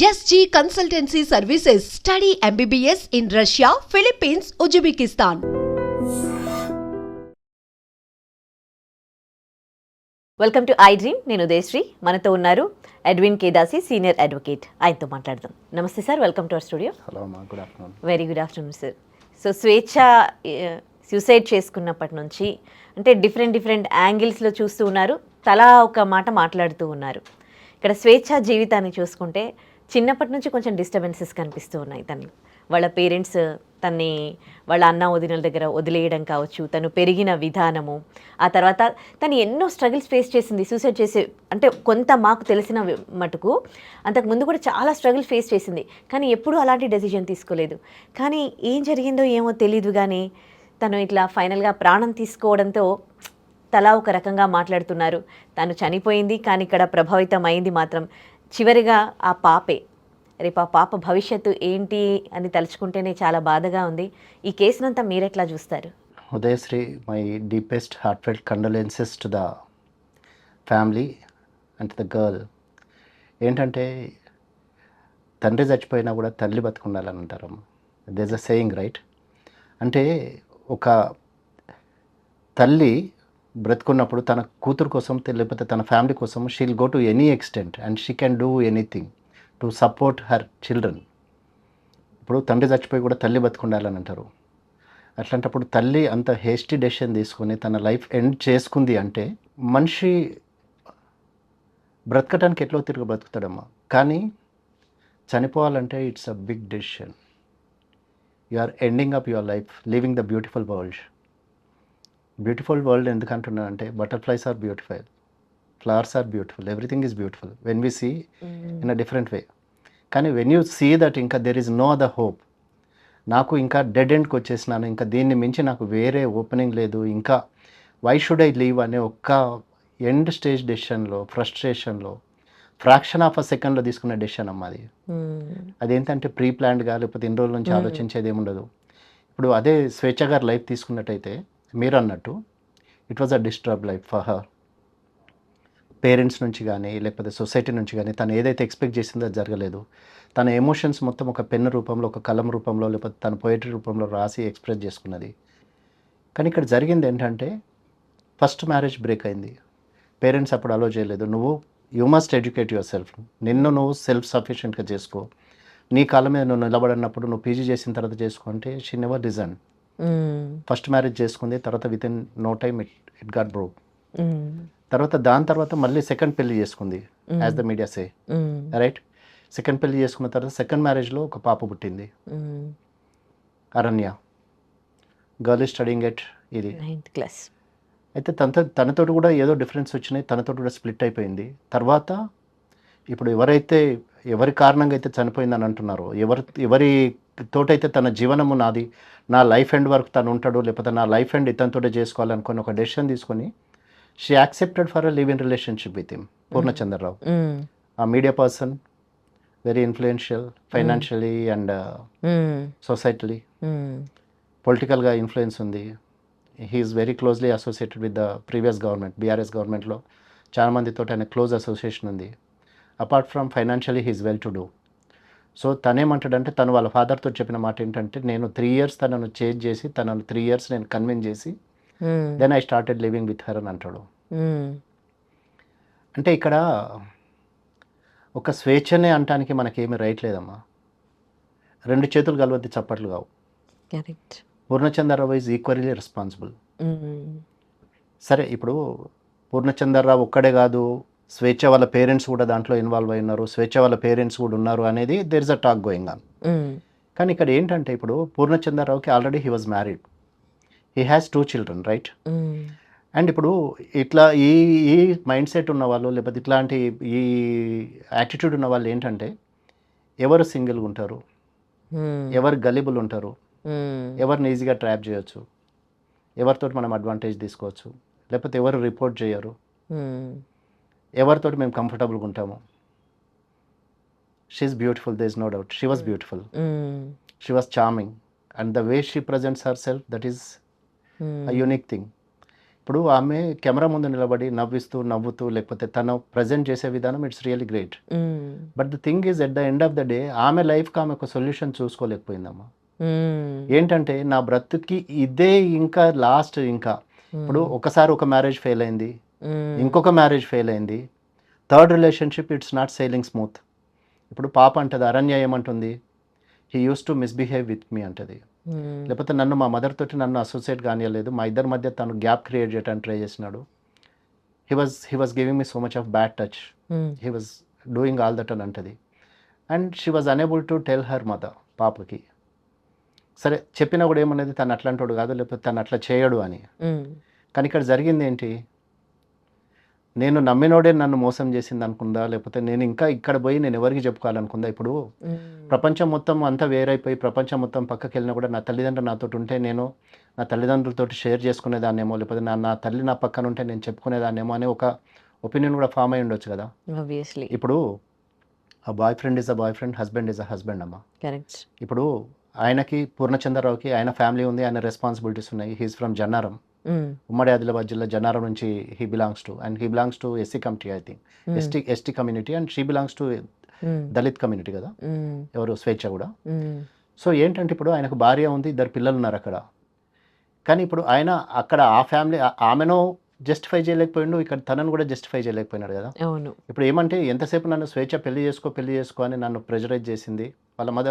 SG Consultancy Services. Study MBBS in Russia, Philippines, Uzbekistan. Welcome to I dream. నేను ఉదయశ్రీ. మనతో ఉన్నారు Edwin Kedasi, senior advocate. ఆయనతో మాట్లాడదాం. నమస్తే sir, welcome to our studio. Hello అమ్మా, good afternoon. Very good afternoon sir. So Swetcha suicide చేసుకున్నప్పటి నుంచి అంటే డిఫరెంట్ యాంగిల్స్లో చూస్తూ ఉన్నారు, తలా ఒక మాట మాట్లాడుతూ ఉన్నారు. ఇక్కడ స్వేచ్ఛ జీవితాన్ని చూసుకుంటే చిన్నప్పటి నుంచి కొంచెం డిస్టర్బెన్సెస్ కనిపిస్తూ ఉన్నాయి. వాళ్ళ పేరెంట్స్ తన్ని వాళ్ళ అన్న వదినల దగ్గర వదిలేయడం కావచ్చు, తను పెరిగిన విధానము, ఆ తర్వాత తను ఎన్నో స్ట్రగుల్స్ ఫేస్ చేసింది. సూసైడ్ చేసే అంటే కొంత మాకు తెలిసిన మటుకు అంతకుముందు కూడా చాలా స్ట్రగుల్స్ ఫేస్ చేసింది, కానీ ఎప్పుడూ అలాంటి డెసిజన్ తీసుకోలేదు. కానీ ఏం జరిగిందో ఏమో తెలీదు, కానీ తను ఇట్లా ఫైనల్గా ప్రాణం తీసుకోవడంతో తలా ఒక రకంగా మాట్లాడుతున్నారు. తను చనిపోయింది, కానీ ఇక్కడ ప్రభావితం అయింది మాత్రం చివరిగా ఆ పాపే. రేపు ఆ పాప భవిష్యత్తు ఏంటి అని తలుచుకుంటేనే చాలా బాధగా ఉంది. ఈ కేసునంతా మీరెట్లా చూస్తారు? Udayashree, my deepest heartfelt condolences to the family and the girl. ఏంటంటే తండ్రి చచ్చిపోయినా కూడా తల్లి బతుకుండాలని అంటారమ్మ. There is a saying, right? అంటే ఒక తల్లి బ్రతుకున్నప్పుడు తన కూతురు కోసం లేకపోతే తన ఫ్యామిలీ కోసం she'll go to any extent and she can do anything to support her children. ఇప్పుడు తండ్రి చచ్చిపోయి కూడా తల్లి బతుకుండాలని అంటారు. అట్లాంటప్పుడు తల్లి అంత హేస్టీ డెసిషన్ తీసుకొని తన లైఫ్ ఎండ్ చేసుకుంది అంటే మనిషి బ్రతకటానికి ఎట్లా తిరిగి బ్రతుకుతాడమ్మా. కానీ చనిపోవాలంటే it's a big decision. You are ending up your life, living the beautiful world. Beautiful world ఎందుకు అంటున్నానంటే butterflies are beautiful, flowers are beautiful, everything is beautiful when we see in a different way. కానీ when you see that ఇంకా there is no other hope, నాకు ఇంకా dead ఎండ్కి వచ్చేసినాను, ఇంకా దీన్ని మించి నాకు వేరే ఓపెనింగ్ లేదు, ఇంకా వై షుడ్ ఐ లీవ్ అనే ఒక్క ఎండ్ స్టేజ్ డెసిషన్లో, ఫ్రస్ట్రేషన్లో, ఫ్రాక్షన్ ఆఫ్ అ సెకండ్లో తీసుకున్న డెసిషన్ అమ్మ అది. అదేంటంటే ప్రీ ప్లాన్డ్గా లేకపోతే ఇన్ని రోజుల నుంచి ఆలోచించేది ఏముండదు. ఇప్పుడు అదే స్వేచ్ఛ గారి లైఫ్ తీసుకున్నట్టయితే మీరు అన్నట్టు it was a disturb life for her. Parents నుంచి కానీ లేకపోతే సొసైటీ నుంచి కానీ తను ఏదైతే ఎక్స్పెక్ట్ చేసిందో అది జరగలేదు. తన ఎమోషన్స్ మొత్తం ఒక పెన్ రూపంలో, ఒక కలం రూపంలో, లేకపోతే తన పోయిటరీ రూపంలో రాసి ఎక్స్ప్రెస్ చేసుకున్నది. కానీ ఇక్కడ జరిగింది ఏంటంటే ఫస్ట్ మ్యారేజ్ బ్రేక్ అయింది. పేరెంట్స్ అప్పుడు అలో చేయలేదు. నువ్వు you must educate your self, నిన్ను నువ్వు సెల్ఫ్ సఫిషియెంట్గా చేసుకో, నీ కాళ్ళ మీద నువ్వు నిలబడినప్పుడు నువ్వు పీజీ చేసిన తర్వాత చేసుకో అంటే she never reason. First marriage చేసుకుంది, తర్వాత with in no time it got broke. తర్వాత దాని తర్వాత మళ్ళీ సెకండ్ పెళ్లి చేసుకుంది, as the media say, right? Second పెళ్లి చేసుకున్న తర్వాత సెకండ్ మ్యారేజ్లో ఒక పాప పుట్టింది, అరణ్య. గర్ల్ ఈజ్ స్టడీయింగ్ ఎట్ ఇది 9th క్లాస్. అయితే తనతోటి కూడా ఏదో డిఫరెన్స్ వచ్చినాయి, తనతోటి కూడా స్ప్లిట్ అయిపోయింది. తర్వాత ఇప్పుడు ఎవరి కారణంగా అయితే చనిపోయిందని అంటున్నారో, ఎవరి తోటైతే తన జీవనము నాది, నా లైఫ్ ఎండ్ వరకు తను ఉంటాడు, లేకపోతే నా లైఫ్ ఎండ్ ఇతనితోటే చేసుకోవాలనుకుని ఒక డెసిషన్ తీసుకొని she accepted for a live in relationship with him, Purnachandra Rao. ఆ media person, very influential financially and societally, పొలిటికల్గా ఇన్ఫ్లుయెన్స్ ఉంది. He is very closely associated with the previous government, BRS గవర్నమెంట్లో చాలామందితో ఆయన క్లోజ్ అసోసియేషన్ ఉంది. Apart from financially he is well to do. So తనేమంటాడంటే, తను వాళ్ళ ఫాదర్తో చెప్పిన మాట ఏంటంటే, నేను 3 years తనను చేంజ్ చేసి, తనను 3 years నేను కన్విన్స్ చేసి then I started living with her అని అంటాడు. అంటే ఇక్కడ ఒక స్వేచ్ఛనే అంటానికి మనకేమీ రైట్ లేదమ్మా. 2 చేతులు కలవద్ది చప్పట్లు కావు. Purnachandrarao is equally responsible. సరే, ఇప్పుడు పూర్ణచంద్రరావు ఒక్కడే కాదు, స్వేచ్ఛ వాళ్ళ పేరెంట్స్ కూడా దాంట్లో ఇన్వాల్వ్ అయి ఉన్నారు, స్వేచ్ఛ వాళ్ళ పేరెంట్స్ కూడా ఉన్నారు అనేది there is a talk going on. కానీ ఇక్కడ ఏంటంటే, ఇప్పుడు పూర్ణచంద్రరావుకి already he was married, he has 2 children, right? And ఇప్పుడు ఇట్లా ఈ మైండ్ సెట్ ఉన్న వాళ్ళు, లేకపోతే ఇట్లాంటి ఈ యాటిట్యూడ్ ఉన్న వాళ్ళు ఏంటంటే, ఎవరు సింగిల్గా ఉంటారు, ఎవరు గలిబుల్ ఉంటారు, ఎవరిని ఈజీగా ట్రాప్ చేయొచ్చు, ఎవరితో మనం అడ్వాంటేజ్ తీసుకోవచ్చు, లేకపోతే ఎవరు రిపోర్ట్ చేయరు, ఎవరితోటి మేము కంఫర్టబుల్గా ఉంటాము. She is beautiful, there is no doubt. She was beautiful, she was charming, and the way she presents her self, that is a unique thing. ఇప్పుడు ఆమె కెమెరా ముందు నిలబడి నవ్వుతూ లేకపోతే తను ప్రజెంట్ చేసే విధానం it's really great. But the thing is at the end of the day ఆమె లైఫ్కి ఆమె ఒక సొల్యూషన్ చూసుకోలేకపోయిందమ్మా. ఏంటంటే నా బ్రతుకి ఇదే ఇంకా లాస్ట్. ఇంకా ఇప్పుడు ఒకసారి ఒక మ్యారేజ్ ఫెయిల్ అయింది, ఇంకొక మ్యారేజ్ ఫెయిల్ అయింది, third relationship it's not sailing smooth. ఇప్పుడు పాప అంటది, అరణ్య ఏమంటుంది, he use to misbehave with me అంటది. లేకపోతే నన్ను మా మదర్ తోటి నన్ను అసోసియేట్ కానియలేదు, మా ఇద్దరి మధ్య తను గ్యాప్ క్రియేట్ చేయడానికి ట్రై చేసినాడు. He was giving me so much of bad touch, he was doing all that అని అంటది. And she was unable to tell her mother, పాపకి. సరే చెప్పినా కూడా ఏమనేది, తను అట్లాంటోడు కాదు, లేకపోతే తను అట్లా చేయడు అని. కానీ ఇక్కడ జరిగింది ఏంటి, నేను నమ్మినోడే నన్ను మోసం చేసింది అనుకుందా, లేకపోతే నేను ఇంకా ఇక్కడ పోయి నేను ఎవరికి చెప్పుకోవాలనుకుందా. ఇప్పుడు ప్రపంచం మొత్తం అంతా వేరైపోయి ప్రపంచం మొత్తం పక్కకి వెళ్ళినా కూడా నా తల్లిదండ్రులు నాతో ఉంటే నేను నా తల్లిదండ్రులతో షేర్ చేసుకునేదాన్నేమో, లేకపోతే నా తల్లి నా పక్కన ఉంటే నేను చెప్పుకునేదాన్నేమో అనే ఒక ఒపీనియన్ కూడా ఫామ్ అయి ఉండొచ్చు కదా. ఇప్పుడు ఆ boy friend is a boy friend, husband is a husband అమ్మ. ఇప్పుడు ఆయనకి పూర్ణచంద్రరావుకి ఆయన ఫ్యామిలీ ఉంది, ఆయన రెస్పాన్సిబిలిటీస్ ఉన్నాయి. హీఈస్ ఫ్రమ్ జన్నారం, ఉమ్మడి ఆదిలాబాద్ జిల్లా జన్నారం నుంచి he belongs to, and he belongs to SC committee, I think ST community, and she belongs to Dalit community కదా, ఎవరు స్వేచ్ఛ కూడా. సో ఏంటంటే ఇప్పుడు ఆయనకు భార్య ఉంది, ఇద్దరు పిల్లలు ఉన్నారు అక్కడ. కానీ ఇప్పుడు ఆయన అక్కడ ఆ ఫ్యామిలీ ఆమెను జస్టిఫై చేయలేకపోయిండు, ఇక్కడ తనను కూడా జస్టిఫై చేయలేకపోయినాడు కదా. ఇప్పుడు ఏమంటే ఎంతసేపు నన్ను స్వేచ్ఛ పెళ్లి చేసుకో అని నన్ను ప్రెజరైజ్ చేసింది.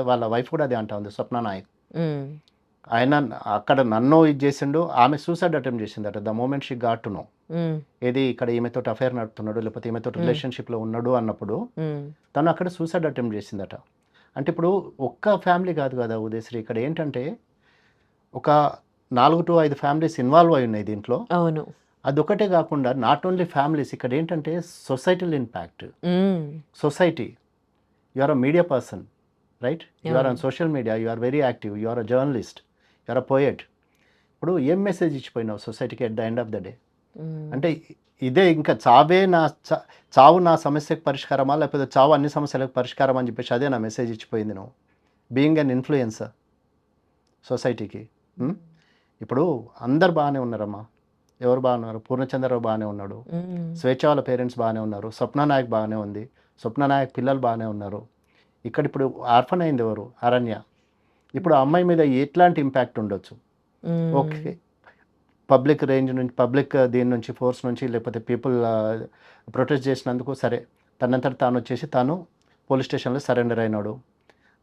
వాళ్ళ వైఫ్ కూడా అదే అంటా ఉంది, స్వప్న నాయక్. ఆయన అక్కడ నన్ను ఇది చేసిండు, ఆమె సూసైడ్ అటెంప్ట్ చేసిందట the moment she got to know. ఏది ఇక్కడ ఈమెతో అఫైర్ నడుపుతున్నాడు, లేకపోతే ఈమెతో రిలేషన్షిప్లో ఉన్నాడు అన్నప్పుడు తను అక్కడ సూసైడ్ అటెంప్ట్ చేసిందట. అంటే ఇప్పుడు ఒక్క ఫ్యామిలీ కాదు కదా ఉదయశ్రీ, ఇక్కడ ఏంటంటే ఒక 4 to 5 ఫ్యామిలీస్ ఇన్వాల్వ్ అయి ఉన్నాయి దీంట్లో. అవును, అదొకటే కాకుండా నాట్ ఓన్లీ ఫ్యామిలీస్, ఇక్కడ ఏంటంటే societal impact. Society, you are a media person, right? You are on social media, you are very active, you are a journalist, you are a poet. ఇప్పుడు ఏం మెసేజ్ ఇచ్చిపోయినావు సొసైటీకి at the end of the day? అంటే ఇదే ఇంకా చావు నా సమస్యకు పరిష్కారమా, లేకపోతే చావు అన్ని సమస్యలకు పరిష్కారం అని చెప్పేసి అదే నా మెసేజ్ ఇచ్చిపోయింది నువ్వు, బీయింగ్ అన్ ఇన్ఫ్లుయెన్సర్ సొసైటీకి. ఇప్పుడు అందరు బాగానే ఉన్నారమ్మా, ఎవరు బాగున్నారు? పూర్ణచంద్రరావు బాగానే ఉన్నాడు, స్వేచ్ఛ వాళ్ళ పేరెంట్స్ బాగానే ఉన్నారు, స్వప్న నాయక్ బాగానే ఉంది, స్వప్న నాయక్ పిల్లలు బాగానే ఉన్నారు. ఇక్కడ ఇప్పుడు ఆర్ఫన్ అయింది ఎవరు? అరణ్య. ఇప్పుడు ఆ అమ్మాయి మీద ఎట్లాంటి ఇంపాక్ట్ ఉండొచ్చు? ఓకే, పబ్లిక్ రేంజ్ నుంచి, పబ్లిక్ దీని నుంచి, ఫోర్స్ నుంచి, లేకపోతే పీపుల్ ప్రొటెస్ట్ చేసినందుకు సరే తనంతట తాను వచ్చేసి తాను పోలీస్ స్టేషన్లో సరెండర్ అయినాడు.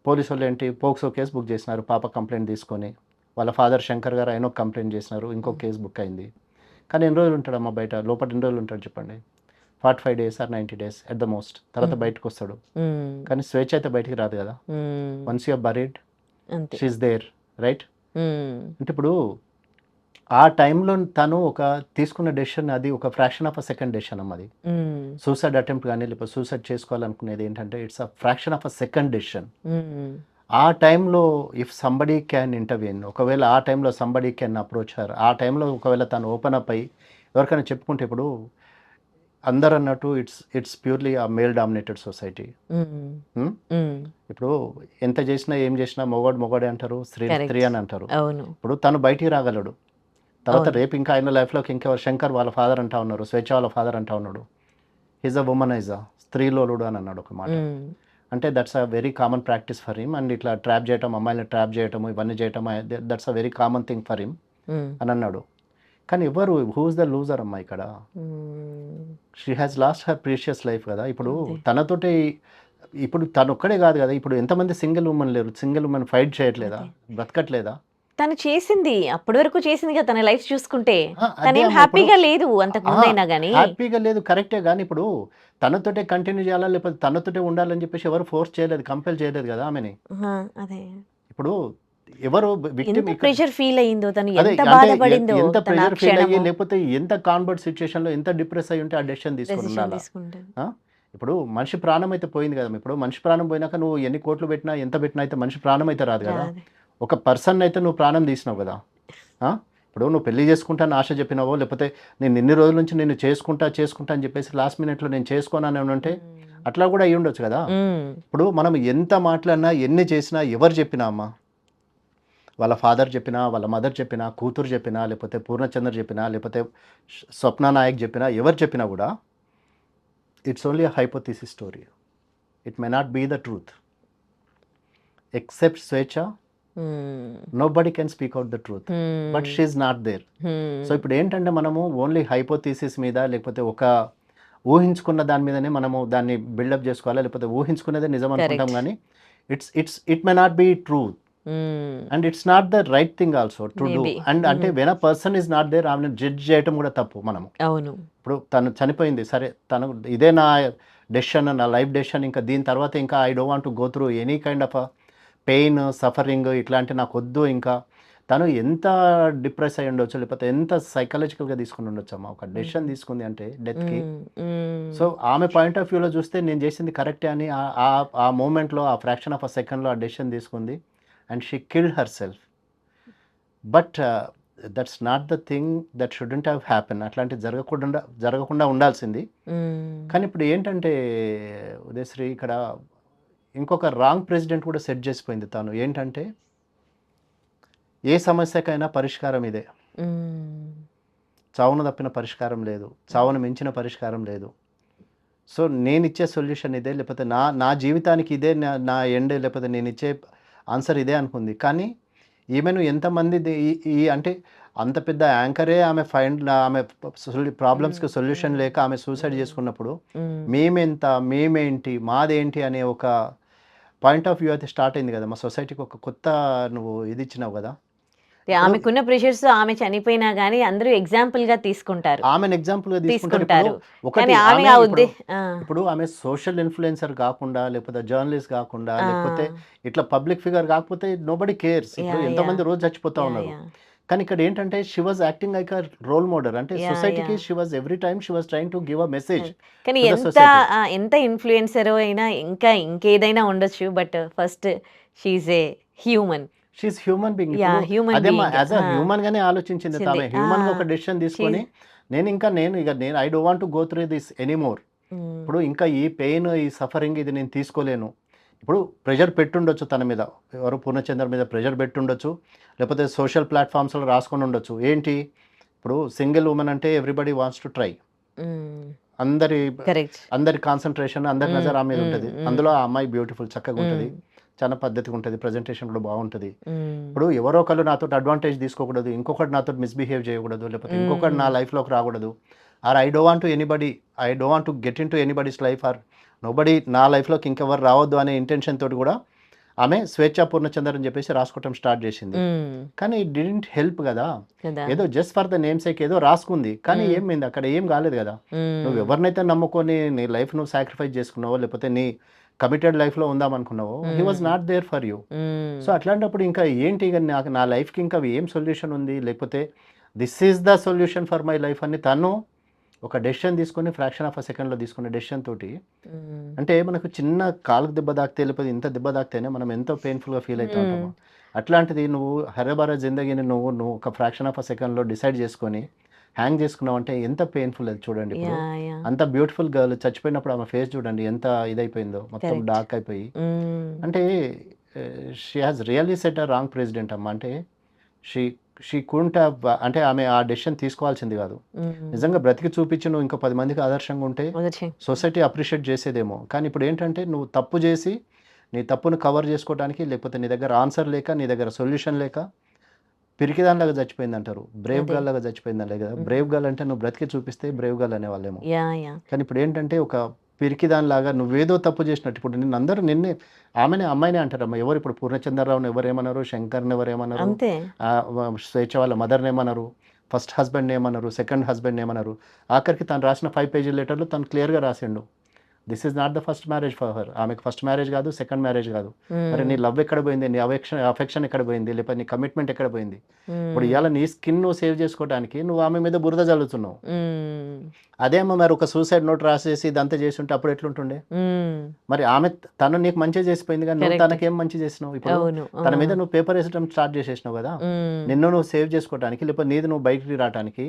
పోలీసు వాళ్ళు ఏంటి, పోక్సో కేసు బుక్ చేసినారు, పాప కంప్లైంట్ తీసుకొని. వాళ్ళ ఫాదర్ శంకర్ గారు ఆయన కంప్లైంట్ చేసినారు, ఇంకో కేసు బుక్ అయింది. కానీ ఎన్ని రోజులు ఉంటాడమ్మా బయట? లోపల ఎన్ని రోజులు ఉంటాడు చెప్పండి? 45 days or 90 days at the most. తర్వాత బయటకు వస్తాడు. కానీ స్వేచ్ఛ అయితే బయటికి రాదు కదా. Once you buried she is there, right? అంటే ఇప్పుడు ఆ టైంలో తను ఒక తీసుకున్న డెసిషన్, అది ఒక fraction of a second decision అమ్మ. అది సూసైడ్ అటెంప్ట్ కానీ లేకపోతే సూసైడ్ చేసుకోవాలనుకునేది ఏంటంటే it's a fraction of a second decision. ఆ టైంలో ఇఫ్ సంబడీ క్యాన్ ఇంటర్వ్యూన్, ఒకవేళ ఆ టైంలో సంబడీ క్యాన్ అప్రోచ్ హర్, ఆ టైంలో ఒకవేళ తను ఓపెన్ అప్ అయ్యి ఎవరికైనా చెప్పుకుంటే, ఇప్పుడు అందరు అన్నట్టు ఇట్స్ ప్యూర్లీ ఆ మేల్ డామినేటెడ్ సొసైటీ. ఇప్పుడు ఎంత చేసినా ఏం చేసినా మొగోడే అంటారు, స్త్రీ అని అంటారు. ఇప్పుడు తను బయటికి రాగలడు, తర్వాత రేపు ఇంకా ఆయన లైఫ్లోకి ఇంకెవరు, శంకర్ వాళ్ళ ఫాదర్ అంటా ఉన్నారు, స్వేచ్ఛ వాళ్ళ ఫాదర్ అంటా ఉన్నాడు, హిజ్ అ వుమనైజర్, స్త్రీలోలుడు అని అన్నాడు ఒక మాట. అంటే that's a very common practice for him. And ఇట్లా ట్రాప్ చేయటం, అమ్మాయిని ట్రాప్ చేయటము, ఇవన్నీ చేయటం, that's a very common thing for him అని అన్నాడు. కానీ ఎవరు, హూస్ ద లూజర్ అమ్మా ఇక్కడ? She has lost her precious life కదా. ఇప్పుడు తనతోటి, ఇప్పుడు తను ఒక్కడే కాదు కదా, ఇప్పుడు ఎంతమంది సింగిల్ ఉమెన్ లేరు? సింగిల్ ఉమెన్ ఫైట్ చేయట్లేదా, బ్రతకట్లేదా? తను చేసింది, అప్పటి వరకు చేసింది కదా తన లైఫ్ చూసుకుంటే. తనేం హ్యాపీగా లేదు అంతకు ముందైనా గానీ. హ్యాపీగా లేదు, కరెక్టే. కానీ ఇప్పుడు తనతోటే కంటిన్యూ చేయాలా, లేకపోతే తనతోటే ఉండాలని చెప్పేసి ఎవరు ఫోర్స్ చేయలేదు, కంపెల్ చేయలేదు కదా ఆమెని. అదే ఇప్పుడు ఎవరు విక్టిమ్ ప్రెషర్ ఫీల్ అయ్యిందో, తను ఎంత బాధపడిందో, ఎంత ప్రెషర్ ఫీల్ అయ్యి, లేకపోతే ఎంత కాన్వర్ట్ సిచ్యుయేషన్ లో ఎంత డిప్రెస్ అయ్యి ఉంటే ఆ డెసిషన్ తీసుకుని ఉండాలి. ఇప్పుడు మనిషి ప్రాణం అయితే పోయింది కదా. ఇప్పుడు మనిషి ప్రాణం పోయినాక నువ్వు ఎన్ని కోట్లు పెట్టినా, ఎంత పెట్టినా అయితే మనిషి ప్రాణం అయితే రాదు కదా. ఒక పర్సన్ అయితే నువ్వు ప్రాణం తీసినావు కదా. ఇప్పుడు నువ్వు పెళ్లి చేసుకుంటాను ఆశ చెప్పినావో, లేకపోతే నేను ఇన్ని రోజుల నుంచి నేను చేసుకుంటా అని చెప్పేసి లాస్ట్ మినిట్లో నేను చేసుకోనని అంటే అట్లా కూడా అయ్యి ఉండొచ్చు కదా. ఇప్పుడు మనం ఎంత మాట్లాడినా, ఎన్ని చేసినా, ఎవరు చెప్పినా అమ్మా, వాళ్ళ ఫాదర్ చెప్పినా, వాళ్ళ మదర్ చెప్పినా, కూతురు చెప్పినా, లేకపోతే పూర్ణచంద్ర చెప్పినా, లేకపోతే స్వప్న నాయక్ చెప్పినా, ఎవరు చెప్పినా కూడా it's only a hypothesis story. It may not be the truth. Except Swecha, nobody can speak out the truth, but she is not there. So ఇప్పుడు ఏంటంటే మనము ఓన్లీ హైపోథీసిస్ మీద, లేకపోతే ఒక ఊహించుకున్న దాని మీదనే మనము దాన్ని బిల్డప్ చేసుకోవాలి, లేకపోతే ఊహించుకునేదే నిజం అనుకుంటాం, కానీ it may not be truth and it's not the right thing also to do. And అంటే when a person is not there, ఆమెను జడ్జ్ చేయటం కూడా తప్పు మనము. అవును. ఇప్పుడు తను చనిపోయింది, సరే తను ఇదే నా డెసిషన్, నా లైఫ్ డెసిషన్, ఇంకా దీని తర్వాత ఇంకా I don't want to go through any kind of pain, suffering ఇట్లాంటి నాకు వద్దు. ఇంకా తను ఎంత డిప్రెస్ అయ్యి ఉండొచ్చు, లేకపోతే ఎంత సైకలాజికల్గా తీసుకుని ఉండొచ్చు అమ్మా ఒక డెసిషన్ తీసుకుంది అంటే డెత్కి. సో ఆమె పాయింట్ ఆఫ్ వ్యూలో చూస్తే నేను చేసింది కరెక్టే అని ఆ మూమెంట్లో, ఆ ఫ్రాక్షన్ ఆఫ్ అ సెకండ్లో ఆ డెసిషన్ తీసుకుంది and she killed her self. But that's not the thing that shouldn't have happen. అట్లాంటివి జరగకుండా ఉండాల్సింది. కానీ ఇప్పుడు ఏంటంటే ఉదయశ్రీ, ఇక్కడ ఇంకొక రాంగ్ ప్రెసిడెంట్ కూడా సెట్ చేసిపోయింది తను. ఏంటంటే ఏ సమస్యకైనా పరిష్కారం ఇదే, చావును తప్పిన పరిష్కారం లేదు, చావును మించిన పరిష్కారం లేదు. సో నేను ఇచ్చే సొల్యూషన్ ఇదే, లేకపోతే నా జీవితానికి ఇదే నా ఎండ్, లేకపోతే నేను ఇచ్చే ఆన్సర్ ఇదే అనుకుంది. కానీ ఈమెను ఎంతమంది ఈ అంటే అంత పెద్ద యాంకరే ఆమె ప్రాబ్లమ్స్కి సొల్యూషన్ లేక ఆమె సూసైడ్ చేసుకున్నప్పుడు మేమేంటి మాదేంటి అనే ఒక పాయింట్ ఆఫ్ వ్యూ అయితే స్టార్ట్ అయింది కదా. మా సొసైటీకి ఒక కొత్త నువ్వు ఇది ఇచ్చినావు కదా. ఆమెకున్న ప్రెషర్స్, ఆమె చనిపోయినా గానీ అందరూ ఎగ్జాంపుల్ గా తీసుకుంటారు, ఆమెను ఎగ్జాంపుల్ గా తీసుకుంటారు. ఇప్పుడు ఆమె సోషల్ ఇన్ఫ్లుయెన్సర్ కాకుండా, లేకపోతే జర్నలిస్ట్ కాకుండా, లేకపోతే ఇట్లా పబ్లిక్ ఫిగర్ కాకపోతే నోబడీ కేర్స్. ఇప్పుడు ఎంతమంది రోజు చచ్చిపోతా ఉన్నారు. కానీ ఇక్కడ ఏంటంటే she was acting like a role model. అంటే సొసైటీకి she was every time she was trying to give a message. కానీ ఎంత ఇన్ఫ్లుయెన్సర్ అయినా ఇంకేదైనా ఉండొచ్చు, but first she is a human. She is human being. అదే యాజ్ అ హ్యూమన్ గానే ఆలోచించింది తామే. హ్యూమన్ గా ఒక డెసిషన్ తీసుకొని నేను I don't want to go through this anymore. ఇప్పుడు ఇంకా ఈ పెయిన్, ఈ సఫరింగ్ ఇది నేను తీసుకోలేను. ఇప్పుడు ప్రెషర్ పెట్టుండొచ్చు తన మీద, ఎవరు పూర్ణచంద్ర మీద ప్రెషర్ పెట్టుండొచ్చు, లేకపోతే సోషల్ ప్లాట్ఫామ్స్లో రాసుకొని ఉండొచ్చు. ఏంటి ఇప్పుడు సింగిల్ ఉమెన్ అంటే ఎవ్రీబడి వాంట్స్ టు ట్రై, అందరి కాన్సన్ట్రేషన్, అందరి నజర్ ఆమె మీద ఉంటుంది. అందులో ఆ అమ్మాయి బ్యూటిఫుల్, చక్కగా ఉంటుంది, చాలా పద్ధతిగా ఉంటుంది, ప్రజెంటేషన్ కూడా బాగుంటుంది. ఇప్పుడు ఎవరో ఒకళ్ళు నాతో అడ్వాంటేజ్ తీసుకోకూడదు, ఇంకొకటి నాతో మిస్బిహేవ్ చేయకూడదు, లేకపోతే ఇంకొకటి నా లైఫ్లోకి రాకూడదు. Or I don't want to get into anybody's life, or nobody నా లైఫ్లోకి ఇంకెవరు రావద్దు అనే ఇంటెన్షన్ తోటి కూడా ఆమె స్వేచ్ఛ పూర్ణచంద్ర అని చెప్పేసి రాసుకోవటం స్టార్ట్ చేసింది. కానీ ఇట్ డిడెంట్ హెల్ప్ కదా. ఏదో just for the name sake ఏదో రాసుకుంది, కానీ ఏమైంది అక్కడ, ఏం కాలేదు కదా. నువ్వు ఎవరినైతే నమ్ముకొని నీ లైఫ్ నువ్వు సాక్రిఫైస్ చేసుకున్నావో, లేకపోతే నీ కమిటెడ్ లైఫ్లో ఉందామనుకున్నావో, he was not there for you. So అట్లాంటప్పుడు ఇంకా ఏంటి, నాకు నా లైఫ్కి ఇంకా ఏం సొల్యూషన్ ఉంది, లేకపోతే this is the solution for my life అని తను ఒక డెసిషన్ తీసుకొని ఫ్రాక్షన్ ఆఫ్ అ సెకండ్లో తీసుకునే డెసిషన్ తోటి, అంటే మనకు చిన్న కాలుకు దెబ్బ తాకితే, లేకపోతే ఇంత దెబ్బ తాకితేనే మనం ఎంతో పెయిన్ఫుల్గా ఫీల్ అవుతూ ఉంటాము. అట్లాంటిది నువ్వు హరబర జిందగీని నువ్వు ఒక ఫ్రాక్షన్ ఆఫ్ అ సెకండ్లో డిసైడ్ చేసుకొని హ్యాంగ్ చేసుకున్నావు అంటే ఎంత పెయిన్ఫుల్ అది చూడండి. ఇప్పుడు అంత బ్యూటిఫుల్ గర్ల్ చచ్చిపోయినప్పుడు ఆమె ఫేస్ చూడండి ఎంత ఇదైపోయిందో, మొత్తం డార్క్ అయిపోయి. అంటే she has really set a wrong president అమ్మ. అంటే షీ కుడెంట్ హ్యావ్, అంటే ఆమె ఆ డెసిషన్ తీసుకోవాల్సింది కాదు. నిజంగా బ్రతికి చూపించి నువ్వు ఇంకా 10 మందికి ఆదర్శంగా ఉంటే సొసైటీ అప్రిషియేట్ చేసేదేమో. కానీ ఇప్పుడు ఏంటంటే నువ్వు తప్పు చేసి నీ తప్పును కవర్ చేసుకోవడానికి, లేకపోతే నీ దగ్గర ఆన్సర్ లేక, నీ దగ్గర సొల్యూషన్ లేక పిరికిదానిలాగా చచ్చిపోయింది అంటారు, బ్రేవ్ గర్ల్ లాగా చచ్చిపోయింది కదా. బ్రేవ్ గర్ల్ అంటే నువ్వు బ్రతికి చూపిస్తే బ్రేవ్ గర్ల్ అనేవాళ్ళేమో. కానీ ఇప్పుడు ఏంటంటే ఒక పిరికిదానిలాగా నువ్వేదో తప్పు చేసినట్టు. ఇప్పుడు నిన్ను అందరూ ఆమెనే అమ్మాయినే అంటారమ్మా. ఎవరు ఇప్పుడు పూర్ణచంద్రరావుని ఎవరేమన్నారు, శంకర్ని ఎవరేమన్నారు, స్వేచ్ఛ వాళ్ళ మదర్ని ఏమన్నారు, ఫస్ట్ హస్బెండ్ ఏమన్నారు, సెకండ్ హస్బెండ్ ఏమన్నారు. ఆఖరికి తను రాసిన 5 పేజీ లెటర్లు తను క్లియర్గా రాసిండు, this is not the first marriage for her. ఆమెకు ఫస్ట్ మ్యారేజ్ కాదు, సెకండ్ మ్యారేజ్ కాదు. మరి నీ లవ్ ఎక్కడ పోయింది, నీ అఫెక్షన్ ఎక్కడ పోయింది, లేకపోతే నీ కమిట్మెంట్ ఎక్కడ పోయింది. ఇప్పుడు ఇవాళ నీ స్కిన్ నువ్వు సేవ్ చేసుకోవడానికి నువ్వు ఆమె మీద బురద చల్లుతున్నావు. అదేమో మరి ఒక సూసైడ్ నోట్ రాసేసి ఇదంతా చేసి ఉంటే అప్పుడు ఎట్లుంటుండే. మరి ఆమె తను నీకు మంచి చేసిపోయింది, కానీ నువ్వు తనకేం మంచి చేసినావు. ఇప్పుడు తన మీద నువ్వు పేపర్ వేసడం స్టార్ట్ చేసేసినావు కదా. నిన్ను నువ్వు సేవ్ చేసుకోవడానికి, లేకపోతే నీది నువ్వు బయటికి రావడానికి.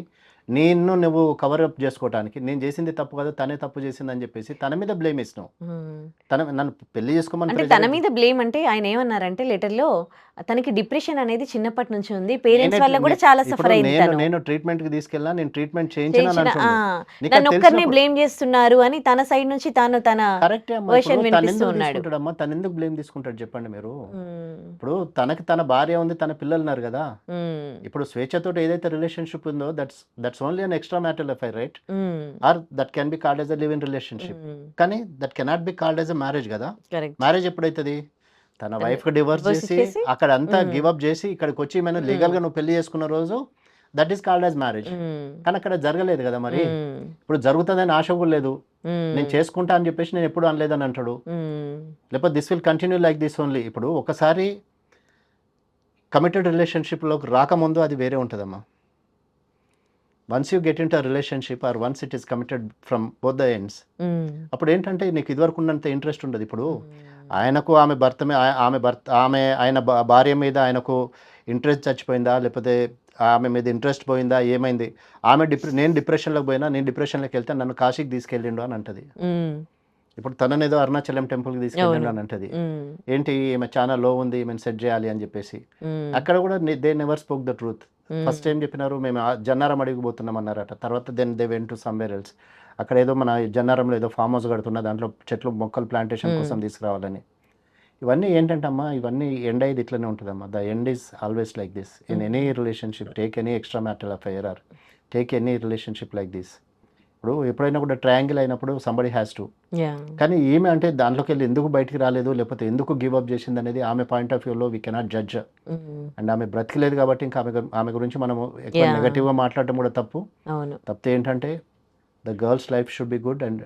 నిన్ను నువ్వు కవర్ అప్ చేసుకోవడానికి నేను చేసింది తప్పు కదా తనే తప్పు చేసిందని చెప్పేసి తన మీద బ్లేమ్ ఇస్తున్నావు. నన్ను పెళ్లి చేసుకోమని అంటే తన మీద బ్లేమ్ అంటే ఆయన ఏమన్నారంటే లెటర్ లో తనకి డిప్రెషన్ అనేది చిన్నప్పటి నుంచి ఉంది, పేరెంట్స్ వల్ల కూడా చాలా సఫర్ అయింది తను. నేను ట్రీట్మెంట్ కి తీసుకెళ్ళా, నేను ట్రీట్మెంట్ చేయించిన నన్ను ఒక్కరిని బ్లేమ్ చేస్తున్నారు అని తన సైడ్ నుంచి తాను తన వర్షన్ వినిపిస్తూ ఉన్నాడు. తను ఎందుకు బ్లేమ్ తీసుకుంటాడు చెప్పండి మీరు. ఇప్పుడు తనకి తన భార్య ఉంది, తన పిల్లలు ఉన్నారు కదా. ఇప్పుడు స్వేచ్ఛతో ఏదైతే రిలేషన్షిప్ ఉందో that's only an extra matter affair, right? Or that can be called as a live in relationship, కానీ that cannot be called as a marriage కదా. మ్యారేజ్ ఎప్పుడైతుంది? తన వైఫ్ కి డివోర్స్ చేసి అక్కడ అంతా గివ్ అప్ చేసి ఇక్కడికి వచ్చి మనం లీగల్ గా నువ్వు పెళ్లి చేసుకున్న రోజు that is called as marriage. కానీ అక్కడ జరగలేదు కదా. మరి ఇప్పుడు జరుగుతుందని ఆశ కూడా లేదు, నేను చేసుకుంటా అని చెప్పేసి నేను ఎప్పుడు అనలేదని అంటాడు. లేకపోతే this will continue like this only. ఇప్పుడు ఒకసారి కమిటెడ్ రిలేషన్షిప్లోకి రాకముందు అది వేరే ఉంటుందమ్మా. Once you get into relationship or once it is committed from both the ends, అప్పుడు ఏంటంటే నీకు ఇదివరకు ఉన్నంత ఇంట్రెస్ట్ ఉండదు. ఇప్పుడు ఆయనకు ఆయన భార్య మీద ఆయనకు ఇంట్రెస్ట్ చచ్చిపోయిందా, లేకపోతే ఆమె మీద ఇంట్రెస్ట్ పోయిందా, ఏమైంది? నేను డిప్రెషన్లోకి పోయినా, నేను డిప్రెషన్లోకి వెళ్తే నన్ను కాశీకి తీసుకెళ్ళిండు అని అంటది. ఇప్పుడు తనని ఏదో అరుణాచలం టెంపుల్కి తీసుకెళ్ళిండు అని అంటది. ఏంటి ఈమె చాలా లో ఉంది, ఈమెను సెట్ చేయాలి అని చెప్పేసి. అక్కడ కూడా they never spoke the truth. First ఏం చెప్పినారు, మేము జన్నారం అడిగి పోతున్నాం అన్నారట. తర్వాత then they went to somewhere else. అక్కడ ఏదో మన జన్నారంలో ఏదో ఫామ్ హౌస్ కడుతున్నా, దాంట్లో చెట్లు మొక్కలు ప్లాంటేషన్ కోసం తీసుకురావాలని. ఇవన్నీ ఏంటంటే అమ్మా, ఇవన్నీ ఎండ్ అయ్యేది ఇట్లనే ఉంటుందమ్మా. The end is always like this in any relationship. Take any extra matter affair or take any relationship like this. ఇప్పుడు ఎప్పుడైనా కూడా ట్రయాంగిల్ అయినప్పుడు సంబడి హ్యాస్ టు. కానీ ఈమె అంటే దాంట్లోకి వెళ్ళి ఎందుకు బయటికి రాలేదు, లేకపోతే ఎందుకు గివ్ అప్ చేసింది అనేది ఆమె పాయింట్ ఆఫ్ వ్యూలో వీ కెనాట్ జడ్జ్. అండ్ ఆమె బ్రతికలేదు కాబట్టి ఇంకా ఆమె గురించి మనము ఎక్కువ నెగటివ్గా మాట్లాడటం కూడా తప్పు. తప్పితే ఏంటంటే the girl's life should be good and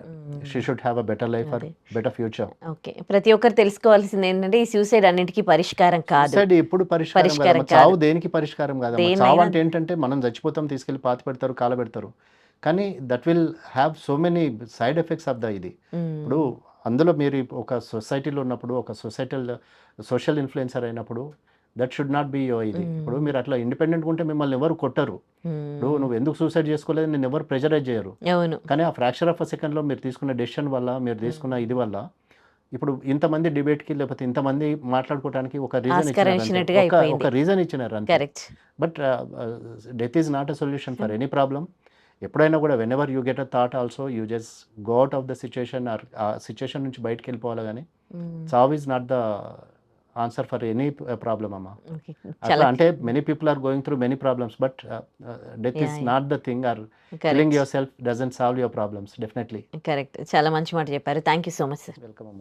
she should have a better life or better future. Okay, ప్రతి ఒక్కరు తెలుసుకోవాల్సింది ఏంటంటే ఈ సూసైడ్ అన్నిటికీ పరిష్కారం కాదు. సూసైడ్ ఎప్పుడు పరిష్కారం కాదు. చావు దేనికి పరిష్కారం కాదు. చావు అంటే ఏంటంటే మనం చచ్చిపోతాం, తీసుకెళ్లి పాతి పెడతారు, కాల పెడతారు. కానీ that will have so many side effects of the ఇది. ఇప్పుడు అందులో మీరు ఒక సొసైటీలో ఉన్నప్పుడు, ఒక సోషల్ ఇన్ఫ్లుయెన్సర్ అయినప్పుడు that should not be your ఇది. ఇప్పుడు మీరు అట్లా ఇండిపెండెంట్గా ఉంటే మిమ్మల్ని ఎవరు కొట్టరు. ఇప్పుడు నువ్వు ఎందుకు సూసైడ్ చేసుకోలేదు నేను ఎవరు ప్రెజరైజ్ చేయరు. కానీ ఆ ఫ్రాక్చర్ ఆఫ్ అ సెకండ్లో మీరు తీసుకున్న డెసిషన్ వల్ల, మీరు తీసుకున్న ఇది వల్ల ఇప్పుడు ఇంతమంది డిబేట్కి లేకపోతే ఇంతమంది మాట్లాడుకోవడానికి ఒక రీజన్ ఇచ్చినారు. But death is not a solution for any problem. ఎప్పుడైనా కూడా whenever you get a thought also you just go out of the situation. ఆ సిచ్యుయేషన్ నుంచి బయటకు వెళ్ళిపోవాలి. కానీ చావ్ is not the answer for any problem అమ్మా. అట్లా అంటే many people are going through many problems, but death is not the thing or killing yourself doesn't solve your problems. Definitely correct. చాలా మంచి మాట చెప్పారు. Thank you so much sir. Welcome అమ్మా.